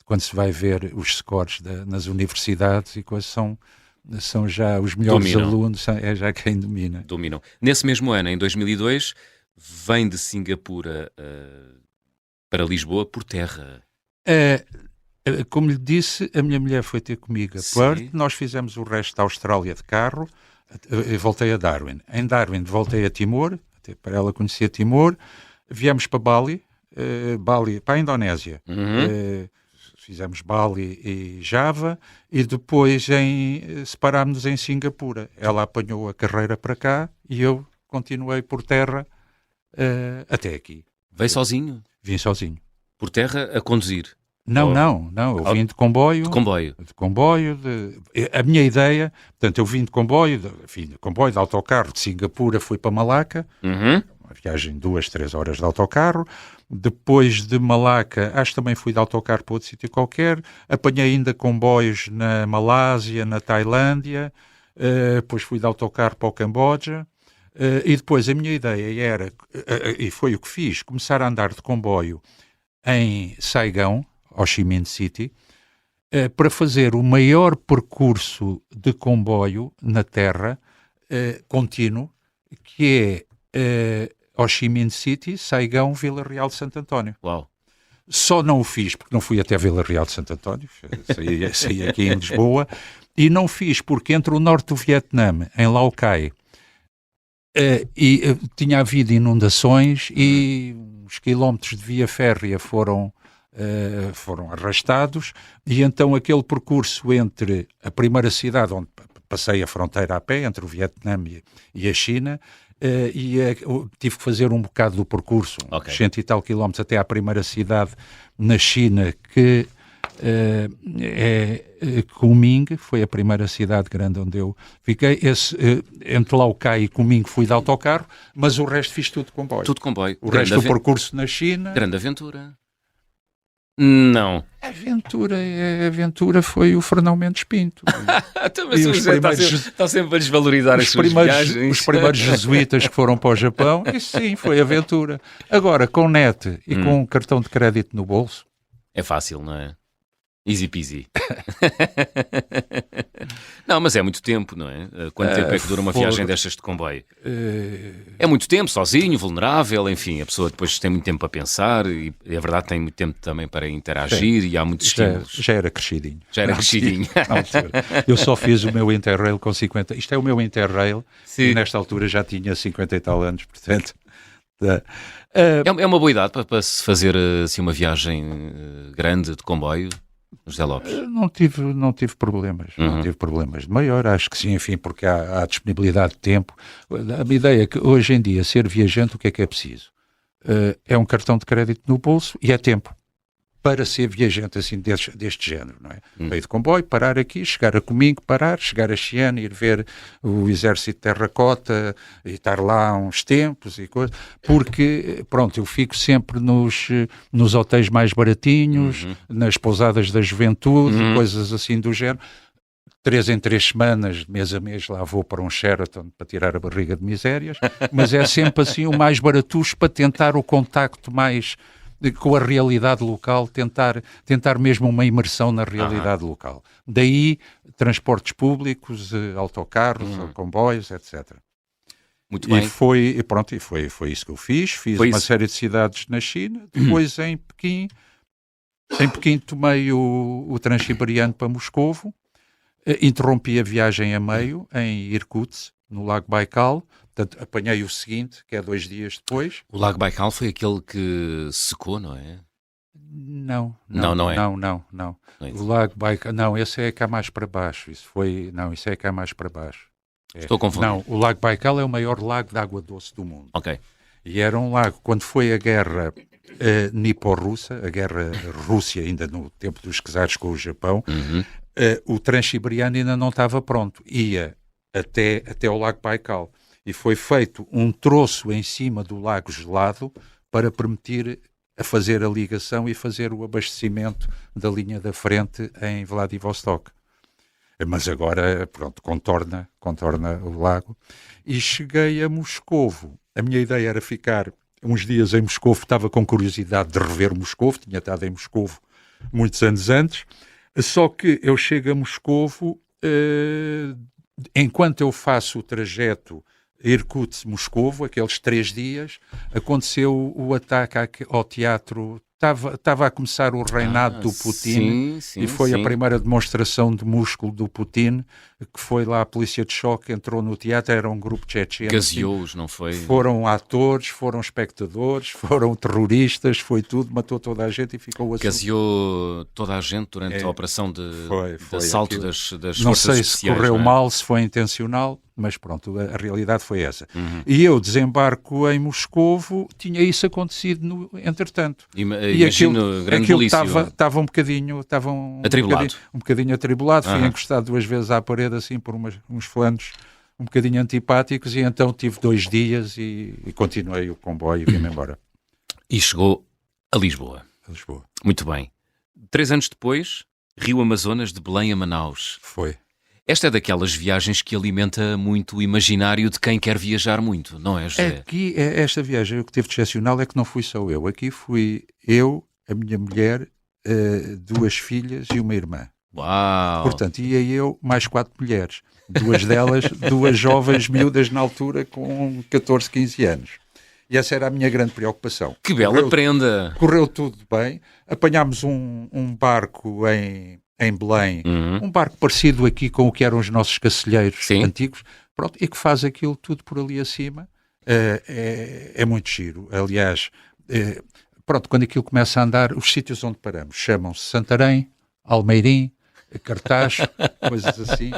Speaker 2: quando se vai ver os scores nas universidades e coisas são já os melhores alunos, é já quem domina.
Speaker 1: Dominam. Nesse mesmo ano, em 2002, vem de Singapura para Lisboa por terra.
Speaker 2: Como lhe disse, a minha mulher foi ter comigo a Perth, nós fizemos o resto da Austrália de carro, eu voltei a Darwin. Em Darwin voltei a Timor, até para ela conhecer Timor, viemos para Bali, para a Indonésia. Fizemos Bali e Java e depois separámos-nos em Singapura. Ela apanhou a carreira para cá e eu continuei por terra até aqui.
Speaker 1: Veio sozinho?
Speaker 2: Vim sozinho.
Speaker 1: Por terra a conduzir?
Speaker 2: Não, eu vim de comboio.
Speaker 1: De comboio?
Speaker 2: De comboio. A minha ideia, portanto, eu vim de comboio, de autocarro de Singapura, fui para Malaca, uma viagem de 2-3 horas de autocarro. Depois de Malaca, acho que também fui de autocarro para outro sítio qualquer, apanhei ainda comboios na Malásia, na Tailândia, depois fui de autocarro para o Camboja, e depois a minha ideia era, e foi o que fiz, começar a andar de comboio em Saigão, Ho Chi Minh City, para fazer o maior percurso de comboio na Terra, contínuo, que é... Ho Chi Minh City, Saigão, Vila Real de Santo António.
Speaker 1: Uau.
Speaker 2: Só não o fiz porque não fui até Vila Real de Santo António, saí aqui em Lisboa, e não fiz porque entre o norte do Vietnã, em Lao Cai, tinha havido inundações e uns quilómetros de via férrea foram arrastados, e então aquele percurso entre a primeira cidade, onde passei a fronteira a pé, entre o Vietnã e a China, tive que fazer um bocado do percurso, 100 e tal quilómetros até à primeira cidade na China, que é Kunming, foi a primeira cidade grande onde eu fiquei. Entre Lao Cai e Kunming fui de autocarro, mas o resto fiz tudo de comboio.
Speaker 1: Tudo de comboio.
Speaker 2: O resto do percurso na China.
Speaker 1: Grande aventura. Não.
Speaker 2: A aventura foi o Fernão Mendes Pinto.
Speaker 1: Está sempre a desvalorizar as suas viagens.
Speaker 2: Os primeiros jesuítas que foram para o Japão, isso sim, foi aventura. Agora, com net e com um cartão de crédito no bolso...
Speaker 1: É fácil, não é? Easy peasy. Não, mas é muito tempo, não é? Quanto tempo é que dura uma viagem destas de comboio? É muito tempo, sozinho, vulnerável, enfim, a pessoa depois tem muito tempo para pensar e a verdade tem muito tempo também para interagir e há muitos estímulos.
Speaker 2: Já era crescidinho.
Speaker 1: Já era crescidinho.
Speaker 2: Eu só fiz o meu Interrail com 50... Isto é o meu Interrail.
Speaker 1: Sim.
Speaker 2: E nesta altura já tinha 50 e tal anos, portanto...
Speaker 1: É uma boa idade para se fazer assim, uma viagem grande de comboio, José Lopes?
Speaker 2: Não tive problemas, não tive problemas de maior, acho que sim, enfim, porque há disponibilidade de tempo. A minha ideia é que hoje em dia ser viajante, o que é preciso? É um cartão de crédito no bolso e é tempo para ser viajante assim deste género, não é? Meio de comboio, parar aqui, chegar a Comingo, parar, chegar a Xi'an, ir ver o exército de terracota e estar lá uns tempos e coisas, porque, pronto, eu fico sempre nos hotéis mais baratinhos, nas pousadas da juventude, coisas assim do género. 3 em 3 semanas, mês a mês, lá vou para um Sheraton para tirar a barriga de misérias, mas é sempre assim o mais baratucho para tentar o contacto mais... com a realidade local, tentar mesmo uma imersão na realidade local. Daí, transportes públicos, autocarros, comboios, etc.
Speaker 1: Muito bem.
Speaker 2: E foi isso que eu fiz. Fiz uma série de cidades na China, depois em Pequim tomei o Transiberiano para Moscovo, interrompi a viagem a meio, em Irkutsk, no Lago Baikal. Portanto, apanhei o seguinte, que é 2 dias depois.
Speaker 1: O Lago Baikal foi aquele que secou, não é?
Speaker 2: Não é.
Speaker 1: Não é
Speaker 2: O Lago Baikal, não, esse é cá mais para baixo. Isso é cá mais para baixo.
Speaker 1: Estou confundindo.
Speaker 2: Não, o Lago Baikal é o maior lago de água doce do mundo.
Speaker 1: Ok.
Speaker 2: E era um lago, quando foi a guerra nipo-russa, a guerra Rússia, ainda no tempo dos czares com o Japão, o Transiberiano ainda não estava pronto. Ia até ao Lago Baikal. E foi feito um troço em cima do lago gelado para permitir a fazer a ligação e fazer o abastecimento da linha da frente em Vladivostok. Mas agora, pronto, contorna o lago. E cheguei a Moscovo. A minha ideia era ficar uns dias em Moscovo, estava com curiosidade de rever Moscovo, tinha estado em Moscovo muitos anos antes, só que eu chego a Moscovo, enquanto eu faço o trajeto Irkutsk-Moscovo, aqueles 3 dias, aconteceu o ataque ao teatro. Estava a começar o reinado do Putin, e foi a primeira demonstração de músculo do Putin, que foi lá a polícia de choque, entrou no teatro, era um grupo tchetcheno.
Speaker 1: Gaseou-os, não foi?
Speaker 2: Foram atores, foram espectadores, foram terroristas, foi tudo, matou toda a gente e ficou assim.
Speaker 1: Gaseou toda a gente durante a operação de assalto das forças especiais.
Speaker 2: Não sei se correu mal, se foi intencional, mas pronto, a realidade foi essa. E eu desembarco em Moscovo, tinha isso acontecido entretanto.
Speaker 1: Imagino, grande polícia.
Speaker 2: Estava um bocadinho atribulado, fui encostado 2 vezes à parede assim por uns flancos um bocadinho antipáticos e então tive 2 dias e continuei o comboio e vim-me embora.
Speaker 1: E chegou a Lisboa. Muito bem. 3 anos depois, Rio Amazonas, de Belém a Manaus.
Speaker 2: Foi.
Speaker 1: Esta é daquelas viagens que alimenta muito o imaginário de quem quer viajar muito, não é, José?
Speaker 2: Aqui, esta viagem, o que teve de excepcional é que não fui só eu. Aqui fui eu, a minha mulher, 2 filhas e uma irmã.
Speaker 1: Uau!
Speaker 2: Portanto, ia eu mais 4 mulheres. 2 delas, 2 jovens miúdas na altura com 14, 15 anos. E essa era a minha grande preocupação.
Speaker 1: Que bela prenda!
Speaker 2: Correu tudo bem. Apanhámos um barco em Belém, um barco parecido aqui com o que eram os nossos cacilheiros antigos, pronto, e que faz aquilo tudo por ali acima. É muito giro. Aliás, pronto, quando aquilo começa a andar, os sítios onde paramos chamam-se Santarém, Almeirim, Cartaz, coisas assim.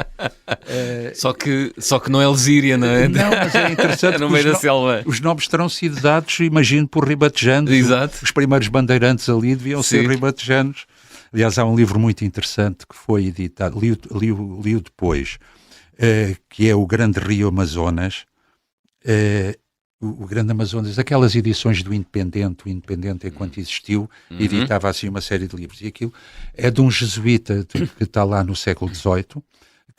Speaker 1: Só que não é Lesíria, não é?
Speaker 2: Não, mas é interessante.
Speaker 1: No meio da selva.
Speaker 2: Os nomes terão sido dados, imagino, por ribatejanos.
Speaker 1: Exato.
Speaker 2: Os primeiros bandeirantes ali deviam ser ribatejanos. Aliás, há um livro muito interessante que foi editado, li-o depois, que é o Grande Rio Amazonas. O Grande Amazonas, aquelas edições do Independente, o Independente enquanto existiu, editava assim uma série de livros. E aquilo é de um jesuíta que está lá no século XVIII,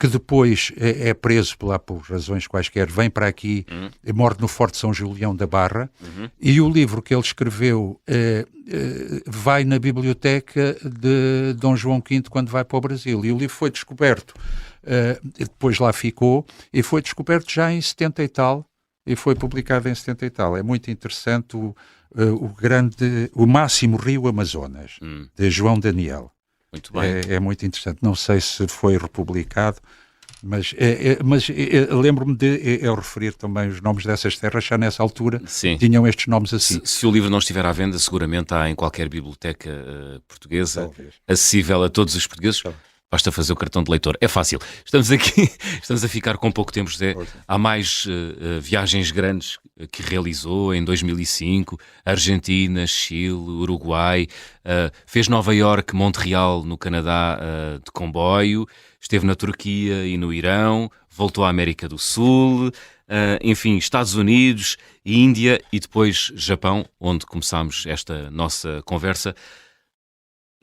Speaker 2: que depois é preso por razões quaisquer, vem para aqui, morre no Forte São Julião da Barra, e o livro que ele escreveu vai na biblioteca de Dom João V quando vai para o Brasil, e o livro foi descoberto, depois lá ficou, e foi descoberto já em 70 e tal, e foi publicado em 70 e tal. É muito interessante o Máximo Rio Amazonas, de João Daniel.
Speaker 1: Muito bem.
Speaker 2: É muito interessante. Não sei se foi republicado, mas lembro-me de eu referir também os nomes dessas terras, já nessa altura tinham estes nomes assim.
Speaker 1: Se o livro não estiver à venda, seguramente há em qualquer biblioteca portuguesa,
Speaker 2: Talvez.
Speaker 1: Acessível a todos os portugueses. Basta fazer o cartão de leitor. É fácil. Estamos aqui, estamos a ficar com pouco tempo, José. Há mais viagens grandes que realizou em 2005. Argentina, Chile, Uruguai. Fez Nova Iorque, Montreal, no Canadá, de comboio. Esteve na Turquia e no Irão. Voltou à América do Sul. Enfim, Estados Unidos, Índia e depois Japão, onde começámos esta nossa conversa.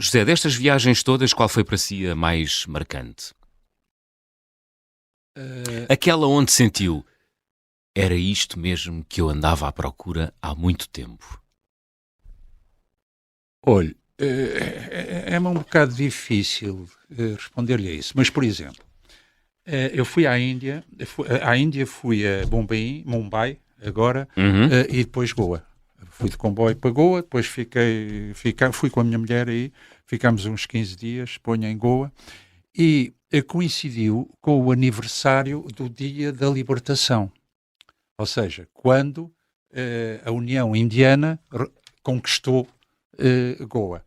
Speaker 1: José, destas viagens todas, qual foi para si a mais marcante? Aquela onde sentiu, era isto mesmo que eu andava à procura há muito tempo.
Speaker 2: Olha, é-me um bocado difícil responder-lhe a isso, mas, por exemplo, eu fui à Índia, fui a Mumbai agora, e depois Goa. Fui de comboio para Goa, depois fui com a minha mulher aí, ficámos uns 15 dias, ponho em Goa, e coincidiu com o aniversário do Dia da Libertação. Ou seja, quando a União Indiana conquistou Goa.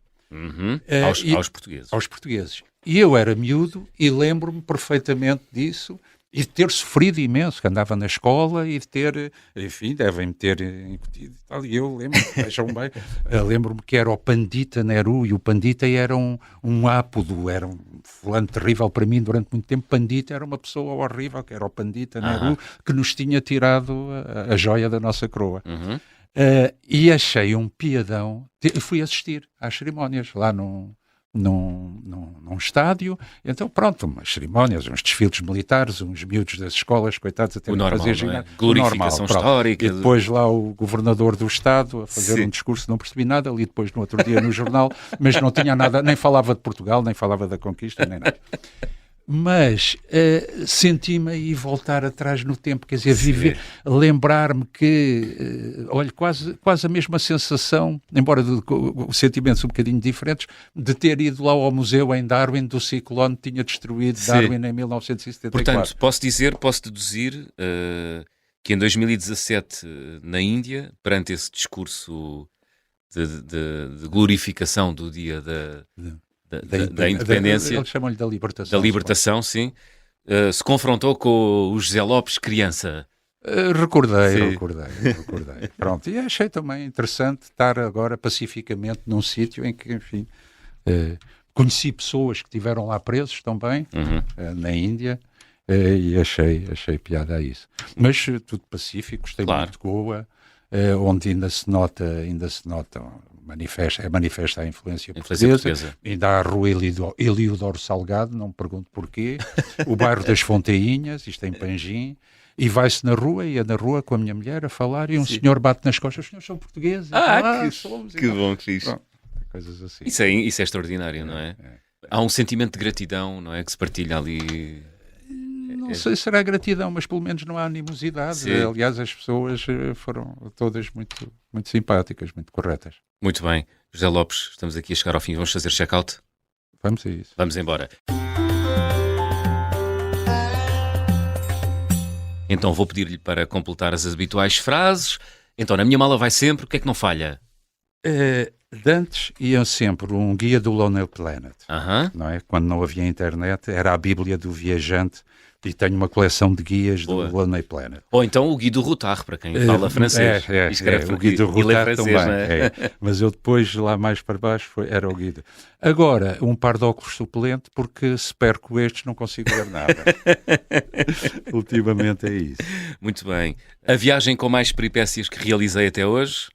Speaker 1: Aos portugueses.
Speaker 2: Aos portugueses. E eu era miúdo e lembro-me perfeitamente disso, e de ter sofrido imenso, que andava na escola e de ter, enfim, devem-me ter incutido e tal. E eu lembro-me que era o Pandita Nehru, e o Pandita era um ápodo, era um fulano terrível para mim durante muito tempo. Pandita era uma pessoa horrível, que era o Pandita Nehru, que nos tinha tirado a joia da nossa coroa. E achei um piadão. Fui assistir às cerimónias lá num estádio, então pronto, umas cerimónias, uns desfiles militares, uns miúdos das escolas, coitados, até fazer ginásio.
Speaker 1: Glorificação histórica.
Speaker 2: E depois lá o governador do estado a fazer um discurso, não percebi nada, ali depois no outro dia no jornal, mas não tinha nada, nem falava de Portugal, nem falava da conquista, nem nada. Mas senti-me aí voltar atrás no tempo, quer dizer, lembrar-me que, olha, quase a mesma sensação, embora os sentimentos um bocadinho diferentes, de ter ido lá ao museu em Darwin, do ciclone que tinha destruído Darwin em 1974.
Speaker 1: Portanto, posso deduzir que em 2017, na Índia, perante esse discurso de glorificação do dia da independência,
Speaker 2: eles chamam-lhe da libertação.
Speaker 1: Da libertação, sim. Se confrontou com o José Lopes, criança.
Speaker 2: Recordei. Pronto, e achei também interessante estar agora pacificamente num sítio em que, enfim, conheci pessoas que estiveram lá presos também, na Índia, e achei piada a isso. Mas tudo pacífico, gostei muito de Goa, onde ainda se nota manifesta a influência portuguesa. Ainda há a rua Eliodoro Salgado, não me pergunto porquê, o bairro das Fonteinhas, isto é em Panjim, e vai-se na rua, ia na rua com a minha mulher a falar, e um senhor bate nas costas, os senhores são portugueses?
Speaker 1: Que bom que fiz.
Speaker 2: Coisas assim.
Speaker 1: Isso é extraordinário, não é? Há um sentimento de gratidão, não é? Que se partilha ali.
Speaker 2: Não sei se será gratidão, mas pelo menos não há animosidade. Sim. Aliás, as pessoas foram todas muito, muito simpáticas, muito corretas.
Speaker 1: Muito bem. José Lopes, estamos aqui a chegar ao fim. Vamos fazer check-out?
Speaker 2: Vamos a isso.
Speaker 1: Vamos embora. Então vou pedir-lhe para completar as habituais frases. Então, na minha mala vai sempre, o que é que não falha?
Speaker 2: De antes iam sempre um guia do Lonely Planet, não é? Quando não havia internet, era a Bíblia do viajante, e tenho uma coleção de guias do Lonely Planet.
Speaker 1: Ou então o Guy do Routard, para quem fala francês.
Speaker 2: O Guy do Routard também. Mas eu depois, lá mais para baixo, era o Guy. Agora, um par de óculos suplente, porque se perco estes não consigo ver nada. Ultimamente é isso.
Speaker 1: Muito bem. A viagem com mais peripécias que realizei até hoje?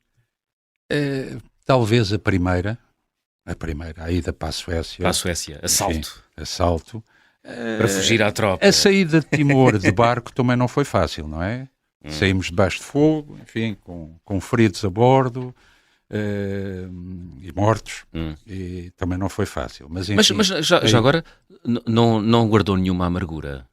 Speaker 2: Talvez a primeira, a ida para a Suécia.
Speaker 1: Para a Suécia, assalto.
Speaker 2: Enfim, assalto.
Speaker 1: Para fugir à tropa.
Speaker 2: A saída de Timor de barco também não foi fácil, não é? Saímos debaixo de fogo, enfim, com feridos a bordo e mortos, e também não foi fácil. Mas, enfim,
Speaker 1: Mas já agora, não guardou nenhuma amargura?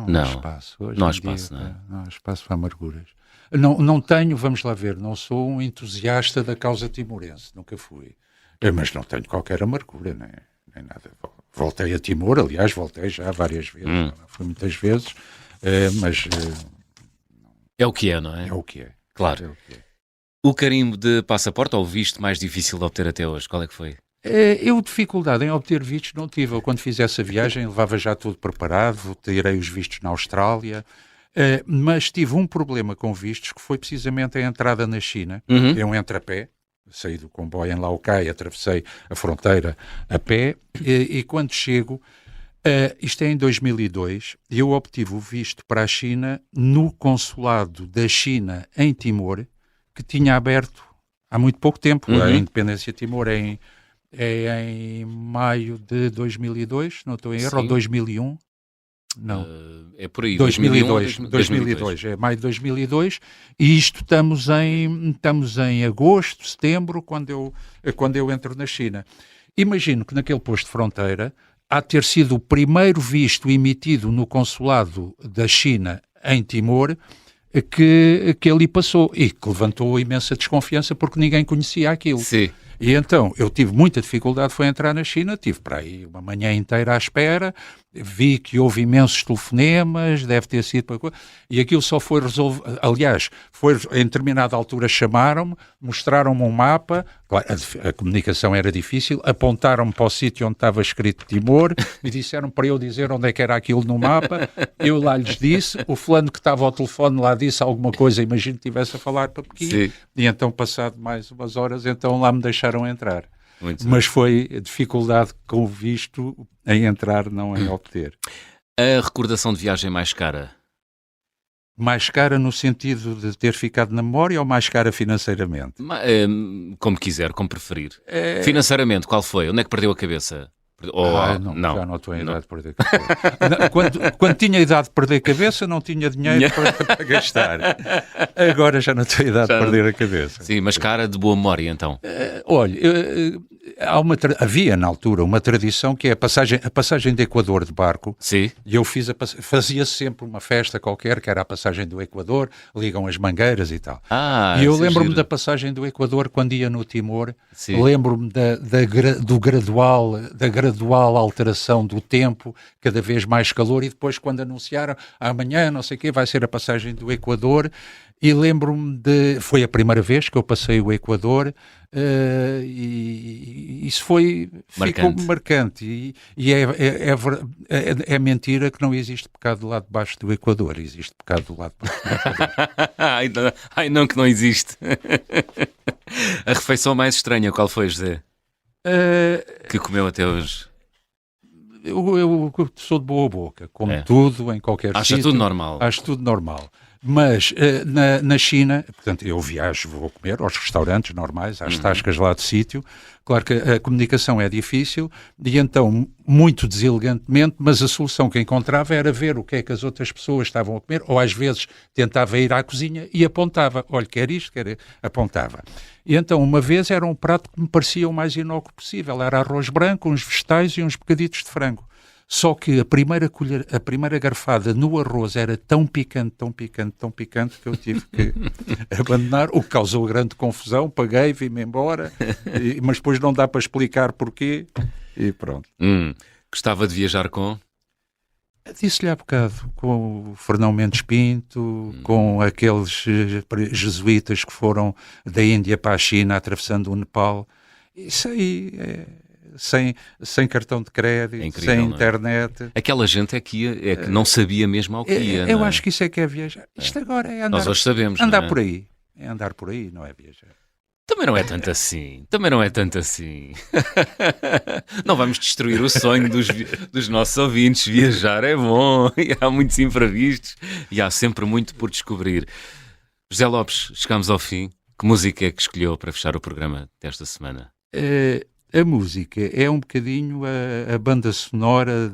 Speaker 2: Não há espaço.
Speaker 1: Não há espaço, não é?
Speaker 2: Não há espaço para amarguras. Não tenho, vamos lá ver, não sou um entusiasta da causa timorense, nunca fui. Mas não tenho qualquer amargura, nem nada. Voltei a Timor, aliás, voltei já várias vezes, não fui muitas vezes, mas
Speaker 1: é o que é, não é?
Speaker 2: é o que é.
Speaker 1: Claro.
Speaker 2: É o que é.
Speaker 1: O carimbo de passaporte ou o visto mais difícil de obter até hoje, qual é que foi?
Speaker 2: Eu dificuldade em obter vistos não tive. Eu, quando fiz essa viagem, levava já tudo preparado, tirei os vistos na Austrália, mas tive um problema com vistos, que foi precisamente a entrada na China. Eu entro a pé, saí do comboio em Laocai, atravessei a fronteira a pé, e quando chego, isto é em 2002, eu obtive o visto para a China no consulado da China em Timor, que tinha aberto há muito pouco tempo. A independência de Timor é em maio de 2002, não estou em erro, ou 2001. Não.
Speaker 1: É por aí,
Speaker 2: 2002, é maio de 2002, e isto estamos em agosto, setembro, quando eu entro na China. Imagino que naquele posto de fronteira há de ter sido o primeiro visto emitido no consulado da China em Timor que ali passou, e que levantou imensa desconfiança porque ninguém conhecia aquilo.
Speaker 1: Sim.
Speaker 2: E então eu tive muita dificuldade, foi entrar na China, tive para aí uma manhã inteira à espera, vi que houve imensos telefonemas, deve ter sido para coisa, e aquilo só foi resolvido. Aliás, em determinada altura chamaram-me, mostraram-me um mapa, claro, a comunicação era difícil, apontaram-me para o sítio onde estava escrito Timor e disseram para eu dizer onde é que era aquilo no mapa. Eu lá lhes disse, o fulano que estava ao telefone lá disse alguma coisa, imagino que estivesse a falar para Pequim.
Speaker 1: Sim.
Speaker 2: E então, passado mais umas horas, então lá me deixaram entrar.
Speaker 1: Muito
Speaker 2: Mas foi dificuldade com o visto em entrar, não em obter.
Speaker 1: A recordação de viagem mais cara?
Speaker 2: Mais cara no sentido de ter ficado na memória ou mais cara financeiramente?
Speaker 1: Como quiser, como preferir. Financeiramente, qual foi? Onde é que perdeu a cabeça?
Speaker 2: Não, já não estou em idade de perder a cabeça. Quando tinha idade de perder a cabeça, não tinha dinheiro para gastar. Agora já não tenho idade de perder a cabeça.
Speaker 1: Sim, mas cara de boa memória, então.
Speaker 2: Olha, havia na altura uma tradição que é a passagem de Equador de barco.
Speaker 1: Sim.
Speaker 2: E eu fazia sempre uma festa qualquer, que era a passagem do Equador, ligam as mangueiras e tal. E eu lembro-me da passagem do Equador quando ia no Timor. Sim. Lembro-me da gradual alteração do tempo, cada vez mais calor, e depois quando anunciaram amanhã, não sei o quê, vai ser a passagem do Equador, e lembro-me foi a primeira vez que eu passei o Equador, e isso ficou marcante, e é mentira que não existe pecado lá debaixo do Equador, existe pecado do lado de baixo do Equador.
Speaker 1: Ai não, que não existe. A refeição mais estranha, qual foi, José? Que comeu até hoje?
Speaker 2: Eu sou de boa boca, como tudo, em qualquer sítio.
Speaker 1: Acha tudo normal?
Speaker 2: Acho tudo normal. Mas na China, portanto, eu viajo, vou comer aos restaurantes normais, às tascas lá de sítio. Claro que a comunicação é difícil e então, muito deselegantemente, mas a solução que encontrava era ver o que é que as outras pessoas estavam a comer, ou às vezes tentava ir à cozinha e apontava. Olha, quer isto, apontava. E então, uma vez era um prato que me parecia o mais inócuo possível. Era arroz branco, uns vegetais e uns bocaditos de frango. Só que a primeira garfada no arroz era tão picante que eu tive que abandonar, o que causou grande confusão. Paguei, vim-me embora, mas depois não dá para explicar porquê, e pronto.
Speaker 1: Gostava de viajar com?
Speaker 2: Disse-lhe há bocado, com o Fernão Mendes Pinto, com aqueles jesuítas que foram da Índia para a China, atravessando o Nepal. Isso aí sem cartão de crédito,
Speaker 1: incrível,
Speaker 2: sem internet.
Speaker 1: Aquela gente que não sabia mesmo ao que ia.
Speaker 2: Eu acho que isso é que é viajar. Isto agora é andar.
Speaker 1: Nós hoje sabemos.
Speaker 2: Andar por aí. É andar por aí, não é viajar.
Speaker 1: Também não é tanto assim. Não vamos destruir o sonho dos nossos ouvintes. Viajar é bom, e há muitos imprevistos e há sempre muito por descobrir. José Lopes, chegamos ao fim. Que música é que escolheu para fechar o programa desta semana?
Speaker 2: A música é um bocadinho a banda sonora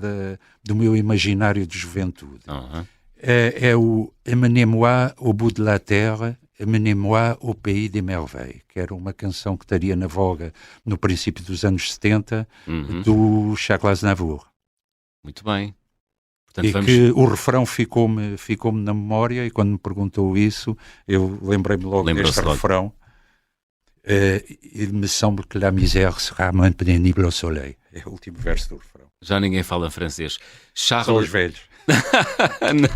Speaker 2: do meu imaginário de juventude. É o Emmenez-moi au bout de la terre, Emmenez-moi au pays des merveilles, que era uma canção que estaria na voga no princípio dos anos 70, do Charles Aznavour.
Speaker 1: Muito bem. Portanto,
Speaker 2: e que o refrão ficou-me na memória, e quando me perguntou isso, eu lembrei-me logo deste refrão. Il me semble que la misère sera moins pénible au soleil. É o último verso do refrão.
Speaker 1: Já ninguém fala francês. Charles...
Speaker 2: São os velhos.
Speaker 1: Não.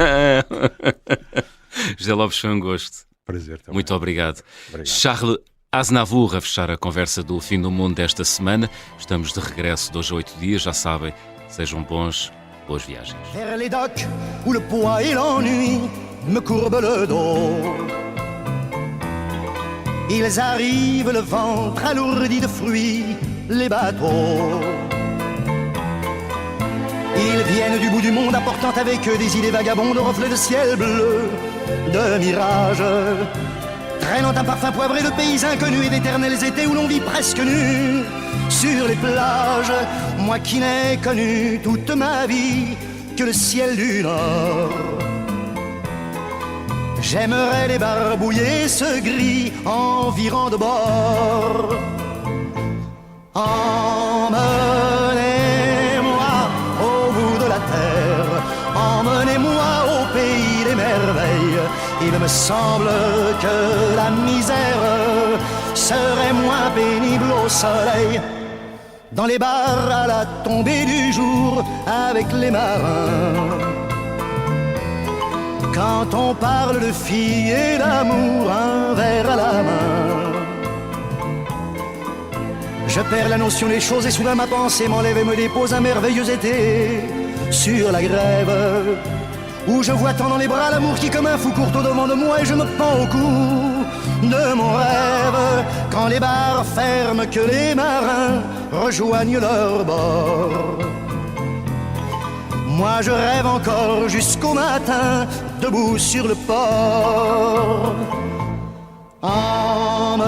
Speaker 1: José Lopes, foi um gosto.
Speaker 2: Prazer também.
Speaker 1: Muito obrigado. Charles Aznavour a fechar a conversa do Fim do Mundo desta semana. Estamos de regresso de hoje a 8 dias, já sabem. Sejam bons, boas viagens.
Speaker 3: Vers les docks où le poids et l'ennui me courbent le dos. Ils arrivent, le ventre alourdi de fruits, les bateaux. Ils viennent du bout du monde apportant avec eux des idées vagabondes, reflets de ciel bleu, de mirages, traînant un parfum poivré de pays inconnus et d'éternels étés où l'on vit presque nu sur les plages. Moi qui n'ai connu toute ma vie que le ciel du Nord. J'aimerais les barbouiller ce gris environ de bord. Emmenez-moi au bout de la terre, emmenez-moi au pays des merveilles. Il me semble que la misère serait moins pénible au soleil. Dans les bars à la tombée du jour avec les marins. Quand on parle de filles et d'amour, un verre à la main. Je perds la notion des choses et soudain ma pensée m'enlève et me dépose un merveilleux été sur la grève. Où je vois tant dans les bras l'amour qui comme un fou court au devant de moi et je me pends au cou de mon rêve. Quand les bars ferment, que les marins rejoignent leur bord. Moi je rêve encore jusqu'au matin, debout sur le port. Emmenez-moi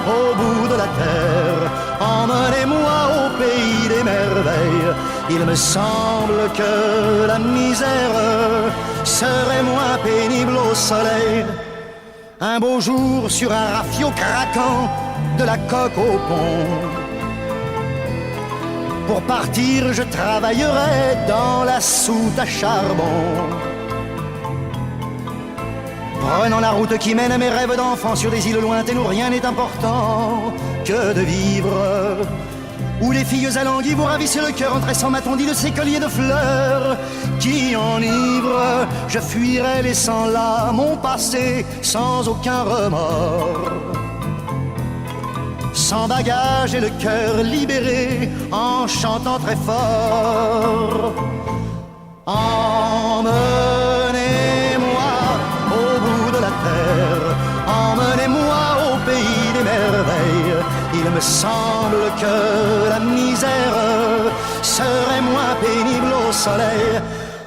Speaker 3: au bout de la terre, emmenez-moi au pays des merveilles. Il me semble que la misère serait moins pénible au soleil. Un beau jour sur un rafio craquant, de la coque au pont. Pour partir, je travaillerai dans la soute à charbon. Prenant la route qui mène à mes rêves d'enfant sur des îles lointaines où rien n'est important que de vivre. Où les filles alanguies vous ravissent le cœur en tressant ma tondie de ces colliers de fleurs qui enivrent. Je fuirai laissant là mon passé sans aucun remords. Sans bagage et le cœur libéré, en chantant très fort. Emmenez-moi au bout de la terre, emmenez-moi au pays des merveilles. Il me semble que la misère serait moins pénible au soleil.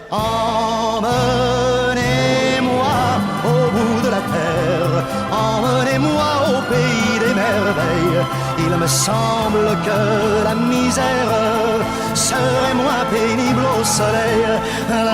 Speaker 3: Emmenez-moi au bout de la terre, emmenez-moi au pays des merveilles. Il me semble que la misère serait moins pénible au soleil. La, la,